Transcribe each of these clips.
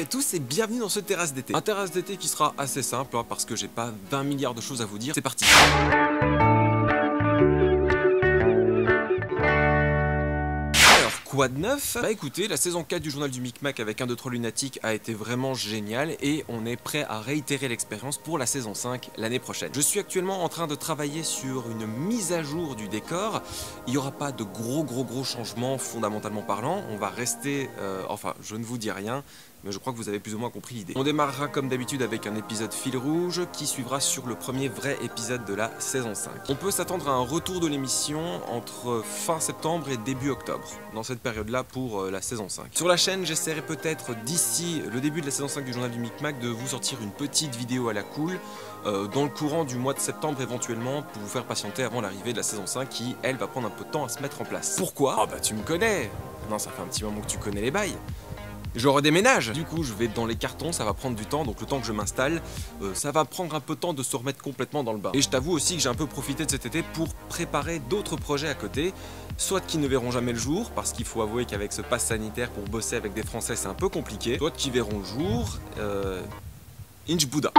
tous et bienvenue dans ce terrasse d'été. Un terrasse d'été qui sera assez simple hein, parce que j'ai pas 20 milliards de choses à vous dire. C'est parti. Quoi de neuf? Bah écoutez, la saison 4 du journal du Micmac avec 1, 2, 3 lunatique a été vraiment géniale et on est prêt à réitérer l'expérience pour la saison 5 l'année prochaine. Je suis actuellement en train de travailler sur une mise à jour du décor. Il n'y aura pas de gros changements fondamentalement parlant. On va rester, enfin je ne vous dis rien, mais je crois que vous avez plus ou moins compris l'idée. On démarrera comme d'habitude avec un épisode fil rouge qui suivra sur le premier vrai épisode de la saison 5. On peut s'attendre à un retour de l'émission entre fin septembre et début octobre, dans cette période-là pour la saison 5. Sur la chaîne, j'essaierai peut-être d'ici le début de la saison 5 du journal du Micmac de vous sortir une petite vidéo à la cool dans le courant du mois de septembre éventuellement pour vous faire patienter avant l'arrivée de la saison 5 qui, elle, va prendre un peu de temps à se mettre en place. Pourquoi? Ah bah tu me connais. Non, ça fait un petit moment que tu connais les bails. Je redéménage. Du coup, je vais dans les cartons, ça va prendre du temps, donc le temps que je m'installe, ça va prendre un peu de temps de se remettre complètement dans le bain. Et je t'avoue aussi que j'ai un peu profité de cet été pour préparer d'autres projets à côté, soit qui ne verront jamais le jour, parce qu'il faut avouer qu'avec ce pass sanitaire pour bosser avec des Français c'est un peu compliqué, soit qui verront le jour, Inch Buddha.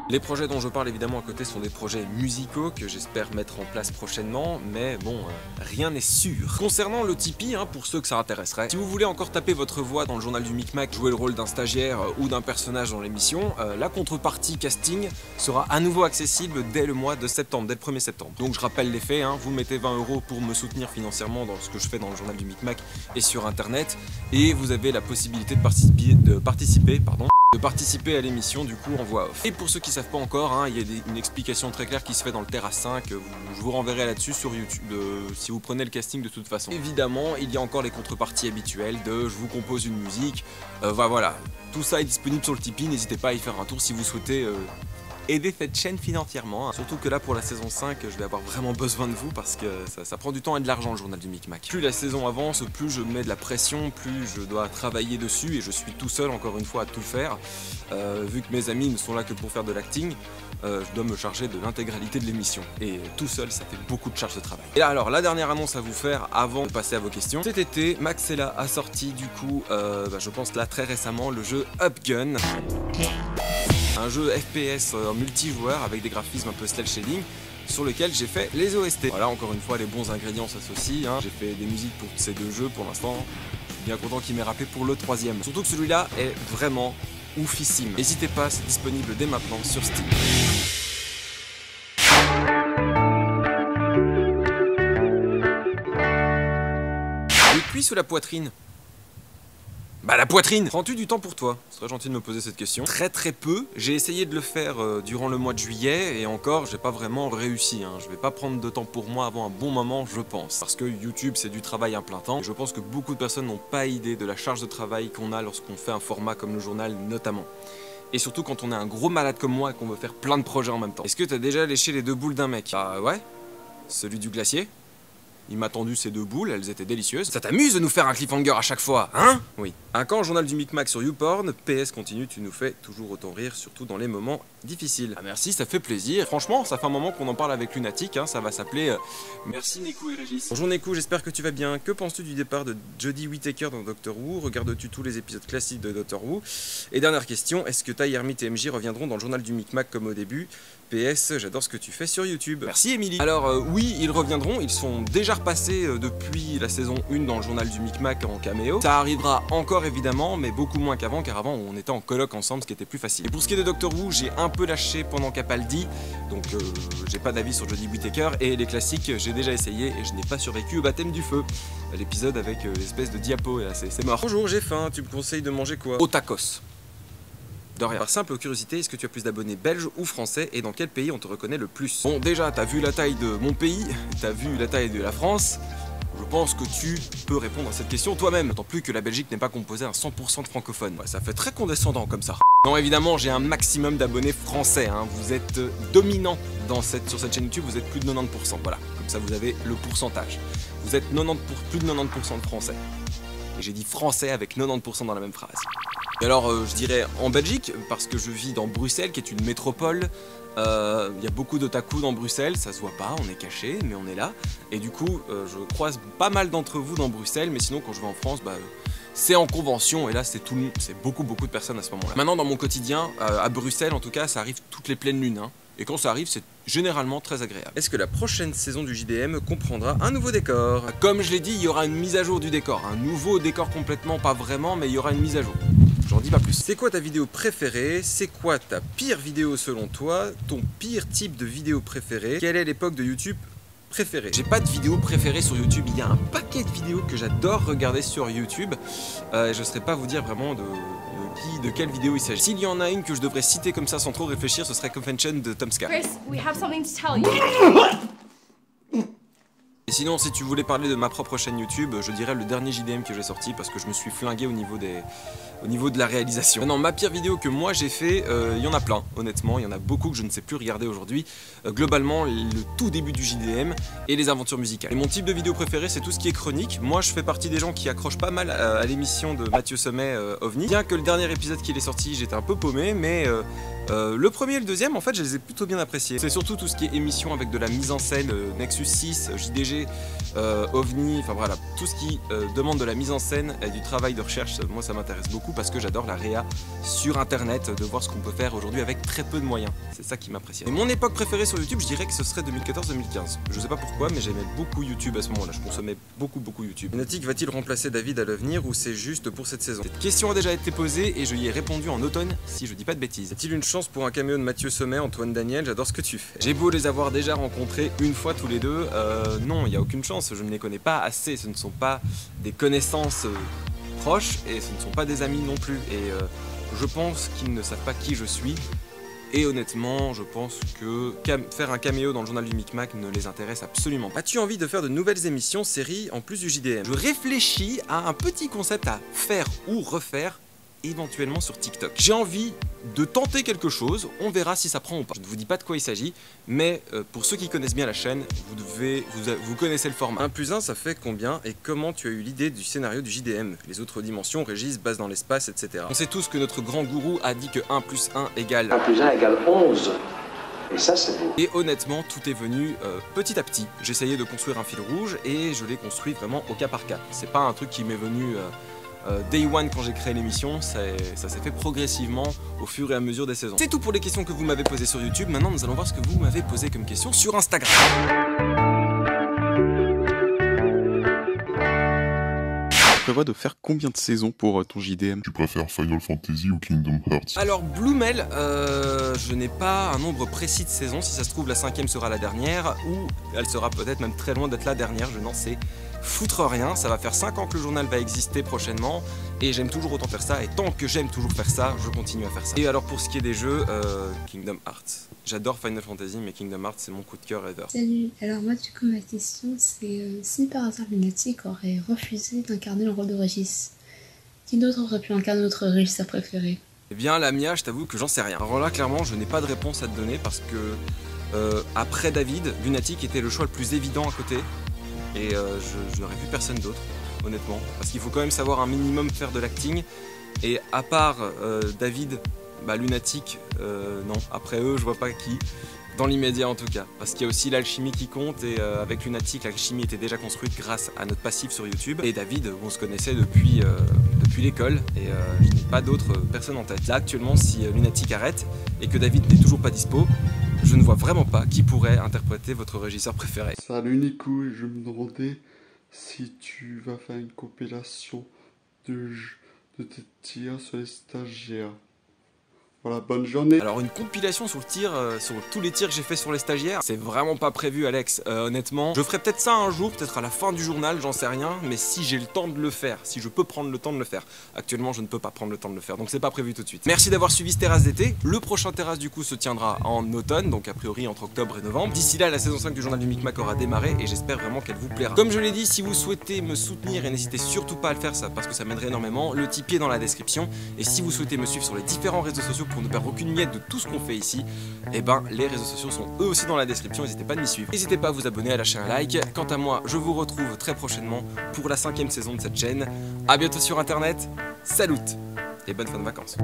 Les projets dont je parle évidemment à côté sont des projets musicaux que j'espère mettre en place prochainement, mais bon, rien n'est sûr. Concernant le Tipeee, hein, pour ceux que ça intéresserait, si vous voulez encore taper votre voix dans le journal du Micmac, jouer le rôle d'un stagiaire ou d'un personnage dans l'émission, la contrepartie casting sera à nouveau accessible dès le mois de septembre, dès le 1er septembre. Donc je rappelle les faits, hein, vous mettez 20 € pour me soutenir financièrement dans ce que je fais dans le journal du Micmac et sur internet, et vous avez la possibilité de participer à l'émission du coup en voix off. Et pour ceux qui savent pas encore, hein, il y a une explication très claire qui se fait dans le Terrasse 5, je vous renverrai là-dessus sur YouTube si vous prenez le casting de toute façon. Évidemment, il y a encore les contreparties habituelles de je vous compose une musique, voilà, tout ça est disponible sur le Tipeee, n'hésitez pas à y faire un tour si vous souhaitez aider cette chaîne financièrement, hein. Surtout que là pour la saison 5 je vais avoir vraiment besoin de vous parce que ça prend du temps et de l'argent le journal du Micmac. Plus la saison avance, plus je mets de la pression, plus je dois travailler dessus et je suis tout seul encore une fois à tout faire. Vu que mes amis ne sont là que pour faire de l'acting, je dois me charger de l'intégralité de l'émission et tout seul ça fait beaucoup de charges de travail. Et là, alors la dernière annonce à vous faire avant de passer à vos questions. Cet été Maxella a sorti du coup, je pense là très récemment, le jeu Upgun. Un jeu FPS en multijoueur avec des graphismes un peu cel shading sur lequel j'ai fait les OST. Voilà, encore une fois les bons ingrédients s'associent, hein. J'ai fait des musiques pour ces deux jeux pour l'instant, je suis bien content qu'il m'ait rappelé pour le 3e. Surtout que celui-là est vraiment oufissime. N'hésitez pas, c'est disponible dès maintenant sur Steam. Le cuit sous la poitrine. Bah la poitrine! Prends-tu du temps pour toi? Ce serait gentil de me poser cette question. Très peu. J'ai essayé de le faire durant le mois de juillet et encore j'ai pas vraiment réussi, hein. Je vais pas prendre de temps pour moi avant un bon moment je pense. Parce que YouTube c'est du travail à plein temps. Et je pense que beaucoup de personnes n'ont pas idée de la charge de travail qu'on a lorsqu'on fait un format comme le journal notamment. Et surtout quand on est un gros malade comme moi et qu'on veut faire plein de projets en même temps. Est-ce que t'as déjà léché les 2 boules d'un mec? Bah ouais. Celui du glacier? Il m'a tendu ces 2 boules, elles étaient délicieuses. Ça t'amuse de nous faire un cliffhanger à chaque fois, hein? Oui. Un camp journal du Micmac sur YouPorn, PS continue, tu nous fais toujours autant rire, surtout dans les moments difficiles. Ah merci, ça fait plaisir. Franchement, ça fait un moment qu'on en parle avec Lunatic, hein, ça va s'appeler Merci Nekou et Régis. Bonjour Nekou, j'espère que tu vas bien. Que penses-tu du départ de Jodie Whittaker dans Doctor Who? Regardes-tu tous les épisodes classiques de Doctor Who? Et dernière question, est-ce que Ty, Hermite et MJ reviendront dans le journal du Micmac comme au début? PS, j'adore ce que tu fais sur YouTube. Merci Émilie. Alors oui, ils reviendront, ils sont déjà repassés depuis la saison 1 dans le journal du Micmac en caméo. Ça arrivera encore évidemment, mais beaucoup moins qu'avant, car avant on était en coloc ensemble, ce qui était plus facile. Et pour ce qui est de Doctor Who, j'ai un peu lâché pendant Capaldi, donc j'ai pas d'avis sur Jodie Whittaker, et les classiques j'ai déjà essayé et je n'ai pas survécu au baptême du feu. L'épisode avec l'espèce de diapo, c'est mort. Bonjour, j'ai faim, tu me conseilles de manger quoi? Au tacos. De rien. Par simple curiosité, est-ce que tu as plus d'abonnés belges ou français et dans quel pays on te reconnaît le plus? Bon déjà, t'as vu la taille de mon pays, t'as vu la taille de la France, je pense que tu peux répondre à cette question toi-même. D'autant plus que la Belgique n'est pas composée à 100% de francophones. Ouais, ça fait très condescendant comme ça. Non évidemment, j'ai un maximum d'abonnés français, hein. Vous êtes dominant sur cette chaîne YouTube, vous êtes plus de 90%, voilà. Comme ça vous avez le pourcentage. Vous êtes plus de 90% de français. Et j'ai dit français avec 90% dans la même phrase. Et alors je dirais en Belgique, parce que je vis dans Bruxelles qui est une métropole, il y a beaucoup d'otaku dans Bruxelles, ça se voit pas, on est caché, mais on est là. Et du coup je croise pas mal d'entre vous dans Bruxelles, mais sinon quand je vais en France, c'est en convention et là c'est beaucoup de personnes à ce moment-là. Maintenant dans mon quotidien, à Bruxelles en tout cas, ça arrive toutes les pleines lunes, hein. Et quand ça arrive, c'est généralement très agréable. Est-ce que la prochaine saison du JDM comprendra un nouveau décor? Comme je l'ai dit, il y aura une mise à jour du décor. Un nouveau décor complètement, pas vraiment, mais il y aura une mise à jour. J'en dis pas plus. C'est quoi ta vidéo préférée? C'est quoi ta pire vidéo selon toi? Ton pire type de vidéo préférée? Quelle est l'époque de YouTube préférée? J'ai pas de vidéo préférée sur YouTube. Il y a un paquet de vidéos que j'adore regarder sur YouTube. Je ne saurais pas vous dire vraiment de quelle vidéo il s'agit. S'il y en a une que je devrais citer comme ça sans trop réfléchir, ce serait Convention de Tom Scott. Chris, we have something to tell you. Et sinon, si tu voulais parler de ma propre chaîne YouTube, je dirais le dernier JDM que j'ai sorti parce que je me suis flingué au niveau de la réalisation. Maintenant, ma pire vidéo que moi j'ai fait, il y en a plein, honnêtement, il y en a beaucoup que je ne sais plus regarder aujourd'hui. Globalement, le tout début du JDM et les aventures musicales. Et mon type de vidéo préféré, c'est tout ce qui est chronique. Moi, je fais partie des gens qui accrochent pas mal à l'émission de Mathieu Sommet, OVNI. Bien que le dernier épisode qu'il est sorti, j'étais un peu paumé, mais le premier et le deuxième, en fait, je les ai plutôt bien appréciés. C'est surtout tout ce qui est émission avec de la mise en scène, Nexus 6, JDG, OVNI, enfin voilà, tout ce qui demande de la mise en scène et du travail de recherche, moi ça m'intéresse beaucoup parce que j'adore la réa sur internet, de voir ce qu'on peut faire aujourd'hui avec très peu de moyens. C'est ça qui m'impressionne. Et mon époque préférée sur YouTube, je dirais que ce serait 2014-2015. Je sais pas pourquoi, mais j'aimais beaucoup YouTube à ce moment-là. Je consommais beaucoup YouTube. Lunatic va-t-il remplacer David à l'avenir ou c'est juste pour cette saison? Cette question a déjà été posée et je y ai répondu en automne, si je dis pas de bêtises. Est-il une chance pour un caméo de Mathieu Sommet, Antoine Daniel? J'adore ce que tu fais. J'ai beau les avoir déjà rencontrés une fois tous les deux, non, il n'y a aucune chance. Je ne les connais pas assez. Ce ne sont pas des connaissances proches et ce ne sont pas des amis non plus. Et je pense qu'ils ne savent pas qui je suis. Et honnêtement, je pense que faire un caméo dans le journal du Micmac ne les intéresse absolument pas. As-tu envie de faire de nouvelles émissions, séries, en plus du JDM? Je réfléchis à un petit concept à faire ou refaire éventuellement sur TikTok. J'ai envie de tenter quelque chose, on verra si ça prend ou pas. Je ne vous dis pas de quoi il s'agit, mais pour ceux qui connaissent bien la chaîne, vous connaissez le format. 1 plus 1, ça fait combien? Et comment tu as eu l'idée du scénario du JDM? Les autres dimensions, Régis, base dans l'espace, etc. On sait tous que notre grand gourou a dit que 1 plus 1 égale... 1 plus 1 égale 11. Et ça, c'est beau. Et honnêtement, tout est venu petit à petit. J'essayais de construire un fil rouge et je l'ai construit vraiment au cas par cas. C'est pas un truc qui m'est venu... Day One quand j'ai créé l'émission, ça s'est fait progressivement au fur et à mesure des saisons. C'est tout pour les questions que vous m'avez posées sur YouTube. Maintenant nous allons voir ce que vous m'avez posé comme question sur Instagram. Tu prévois de faire combien de saisons pour ton JDM? Tu préfères Final Fantasy ou Kingdom Hearts? Alors Bloomel, je n'ai pas un nombre précis de saisons. Si ça se trouve la 5e sera la dernière ou elle sera peut-être même très loin d'être la dernière, je n'en sais foutre rien. Ça va faire 5 ans que le journal va exister prochainement et j'aime toujours autant faire ça et tant que j'aime toujours faire ça, je continue à faire ça. Et alors pour ce qui est des jeux, Kingdom Hearts. J'adore Final Fantasy mais Kingdom Hearts c'est mon coup de cœur ever. Salut, alors moi du coup ma question c'est si par hasard Lunatic aurait refusé d'incarner le rôle de Régis, qui d'autre aurait pu incarner notre régisseur préféré? Eh bien la Mia, je t'avoue que j'en sais rien. Alors là clairement je n'ai pas de réponse à te donner parce que après David, Lunatic était le choix le plus évident à côté. Et je n'aurais vu personne d'autre, honnêtement. Parce qu'il faut quand même savoir un minimum faire de l'acting. Et à part David, Lunatic, non. Après eux, je vois pas qui. Dans l'immédiat en tout cas. Parce qu'il y a aussi l'alchimie qui compte. Et avec Lunatic, l'alchimie était déjà construite grâce à notre passif sur YouTube. Et David, on se connaissait depuis l'école. Et je n'ai pas d'autres personnes en tête. Là, actuellement, si Lunatic arrête et que David n'est toujours pas dispo, je ne vois vraiment pas qui pourrait interpréter votre régisseur préféré. Salut Nico, je me demandais si tu vas faire une compilation de tes tirs sur les stagiaires. Voilà, bonne journée. Alors une compilation sur le tir, sur tous les tirs que j'ai fait sur les stagiaires, c'est vraiment pas prévu Alex, honnêtement. Je ferai peut-être ça un jour, peut-être à la fin du journal, j'en sais rien, mais si j'ai le temps de le faire, si je peux prendre le temps de le faire. Actuellement je ne peux pas prendre le temps de le faire, donc c'est pas prévu tout de suite. Merci d'avoir suivi ce terrasse d'été. Le prochain terrasse du coup se tiendra en automne, donc a priori entre octobre et novembre. D'ici là la saison 5 du journal du Micmac aura démarré et j'espère vraiment qu'elle vous plaira. Comme je l'ai dit, si vous souhaitez me soutenir, et n'hésitez surtout pas à le faire ça parce que ça m'aiderait énormément, le Tipeee est dans la description. Et si vous souhaitez me suivre sur les différents réseaux sociaux pour ne perdre aucune miette de tout ce qu'on fait ici, et ben les réseaux sociaux sont eux aussi dans la description, n'hésitez pas à m'y suivre. N'hésitez pas à vous abonner, à lâcher un like. Quant à moi, je vous retrouve très prochainement pour la 5e saison de cette chaîne. A bientôt sur internet, salut et bonne fin de vacances.